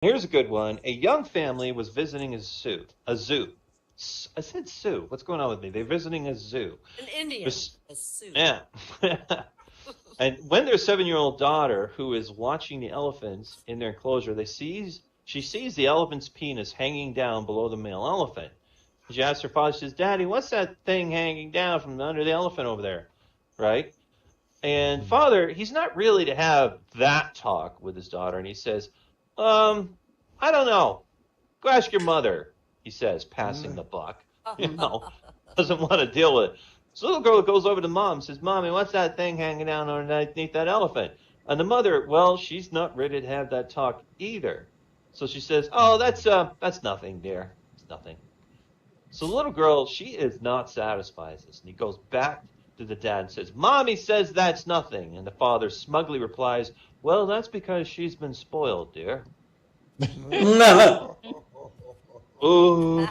Here's a good one. A young family was visiting a zoo. A zoo. I said zoo. What's going on with me? They're visiting a zoo. An Indian. A Sioux. Yeah. And when their 7-year-old daughter, who is watching the elephants in their enclosure, she sees the elephant's penis hanging down below the male elephant. She asks her father, she says, Daddy, what's that thing hanging down from under the elephant over there? Right? And father, he's not really to have that talk with his daughter. And he says, I don't know. Go ask your mother, he says, passing the buck. Doesn't want to deal with it. So the little girl goes over to mom and says, Mommy, what's that thing hanging down underneath that elephant? And the mother, well, she's not ready to have that talk either. So she says, oh, that's nothing, dear. It's nothing. So the little girl, she is not satisfied with this. And he goes back to the dad and says, Mommy says that's nothing. And the father smugly replies, well, that's because she's been spoiled, dear. Ooh.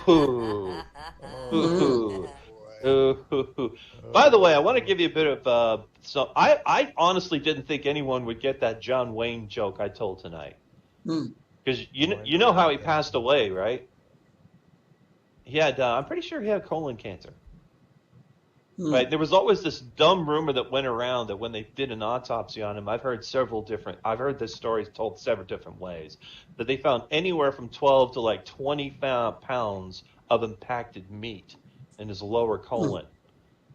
By the way, I want to give you a bit of I honestly didn't think anyone would get that John Wayne joke I told tonight, because you know how he passed away, right? He had I'm pretty sure he had colon cancer. Right? There was always this dumb rumor that went around that when they did an autopsy on him, I've heard this story told several different ways, that they found anywhere from 12 to like 20 pounds of impacted meat in his lower colon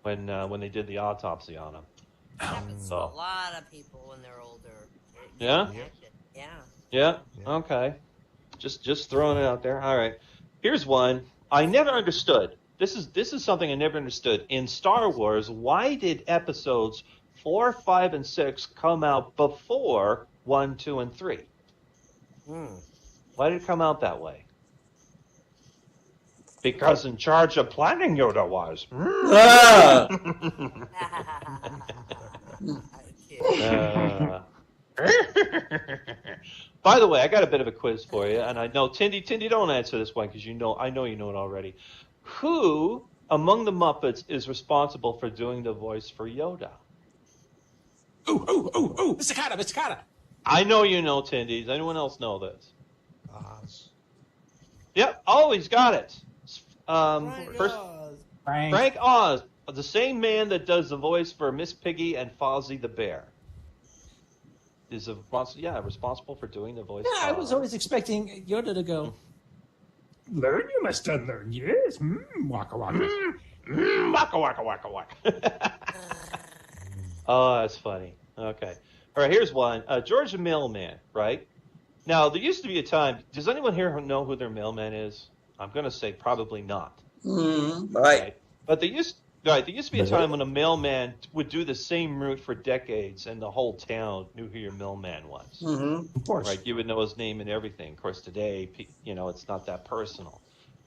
when they did the autopsy on him. Happens to a lot of people when they're older. Yeah? Yeah? Okay. Just throwing it out there. All right. Here's one I never understood. This is something I never understood. In Star Wars, why did episodes 4, 5, and 6 come out before 1, 2, and 3? Why did it come out that way? Because in charge of planning Yoda was. By the way, I got a bit of a quiz for you, and I know Tindy, don't answer this one because I know you know it already. Who among the Muppets is responsible for doing the voice for Yoda? Ooh, Mr. Carter. I know you know, Tindy. Does anyone else know this? Oz. Yep. Oh, he's got it. Frank Oz, the same man that does the voice for Miss Piggy and Fozzie the Bear. Is responsible for doing the voice. Yeah, I was always expecting Yoda to go, Learn, you must unlearn, yes. Waka waka. Waka waka. Oh, that's funny. Okay. All right, here's one. George the Mailman, right? Now, there used to be a time, does anyone here know who their mailman is? I'm going to say probably not. Right. But there used to be a time when a mailman would do the same route for decades, and the whole town knew who your mailman was. Of course. Right? You would know his name and everything. Of course, today, it's not that personal.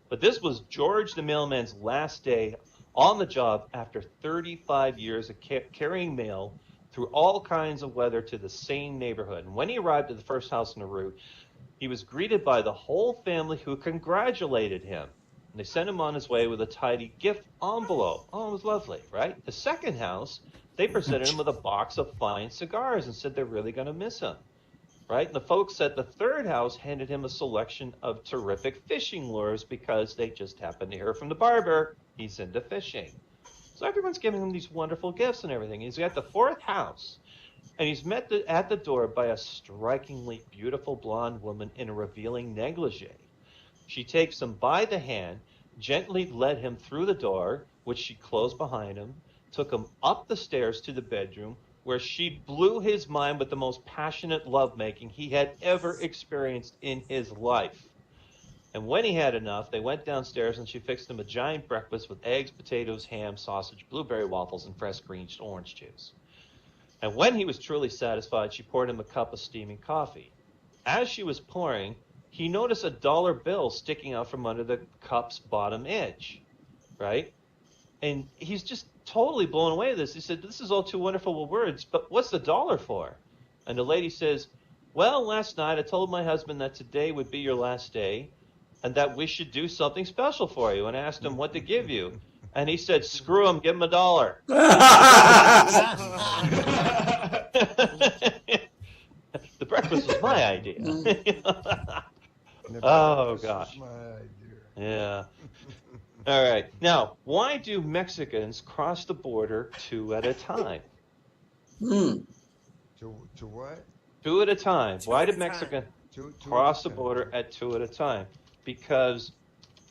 But this was George the mailman's last day on the job after 35 years of carrying mail through all kinds of weather to the same neighborhood. And when he arrived at the first house on the route, he was greeted by the whole family who congratulated him. And they sent him on his way with a tidy gift envelope. Oh, it was lovely, right? The second house, they presented him with a box of fine cigars and said they're really going to miss him, right? And the folks at the third house handed him a selection of terrific fishing lures because they just happened to hear from the barber he's into fishing. So everyone's giving him these wonderful gifts and everything. He's at the fourth house, and he's met at the door by a strikingly beautiful blonde woman in a revealing negligee. She takes him by the hand, gently led him through the door, which she closed behind him, took him up the stairs to the bedroom, where she blew his mind with the most passionate lovemaking he had ever experienced in his life. And when he had enough, they went downstairs and she fixed him a giant breakfast with eggs, potatoes, ham, sausage, blueberry waffles, and fresh green orange juice. And when he was truly satisfied, she poured him a cup of steaming coffee. As she was pouring, he noticed a dollar bill sticking out from under the cup's bottom edge, right? And he's just totally blown away with this. He said, this is all too wonderful with words, but what's the dollar for? And the lady says, well, last night I told my husband that today would be your last day and that we should do something special for you, and asked him what to give you. And he said, screw him, give him $1. The breakfast was my idea. Oh, This is gosh. my idea. Yeah. All right. Now, why do Mexicans cross the border 2 at a time? To what? 2 at a time. Two Why at do a time. Mexicans Two cross the at a border time. at 2 at a time? Because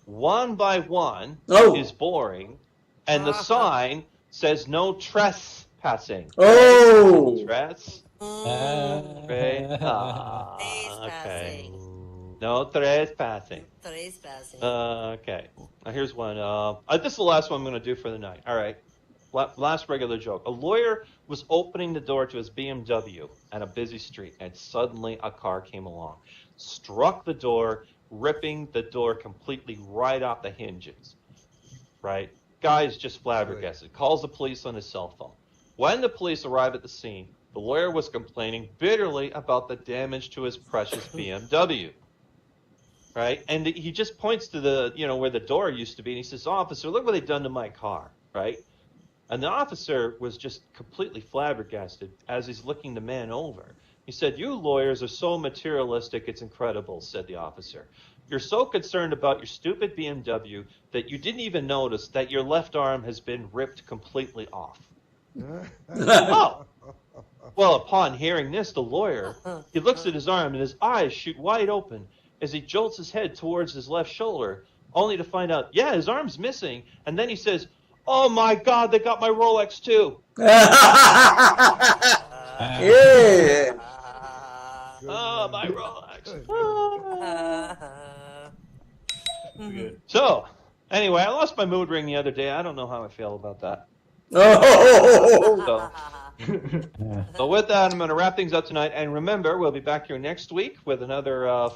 1 by 1 Oh. is boring, and the sign says no trespassing. Oh. Tres? Mm, Right? trespassing. Okay. No trespassing. Trespassing. Okay. Now here's one. This is the last one I'm going to do for the night. All right. Last regular joke. A lawyer was opening the door to his BMW at a busy street, and suddenly a car came along, struck the door, ripping the door completely right off the hinges. Right? Guy's just flabbergasted. Calls the police on his cell phone. When the police arrive at the scene, the lawyer was complaining bitterly about the damage to his precious BMW. Right? And he just points to the, where the door used to be, and he says, "Officer, look what they've done to my car." Right? And the officer was just completely flabbergasted as he's looking the man over. He said, "You lawyers are so materialistic, it's incredible," said the officer. "You're so concerned about your stupid BMW that you didn't even notice that your left arm has been ripped completely off." Oh! Well, upon hearing this, the lawyer, he looks at his arm and his eyes shoot wide open as he jolts his head towards his left shoulder, only to find out, yeah, his arm's missing. And then he says, "Oh my God, they got my Rolex too." Yeah. Oh, my Rolex. Mhm. So, anyway, I lost my mood ring the other day. I don't know how I feel about that. Oh. So with that, I'm going to wrap things up tonight. And remember, we'll be back here next week with another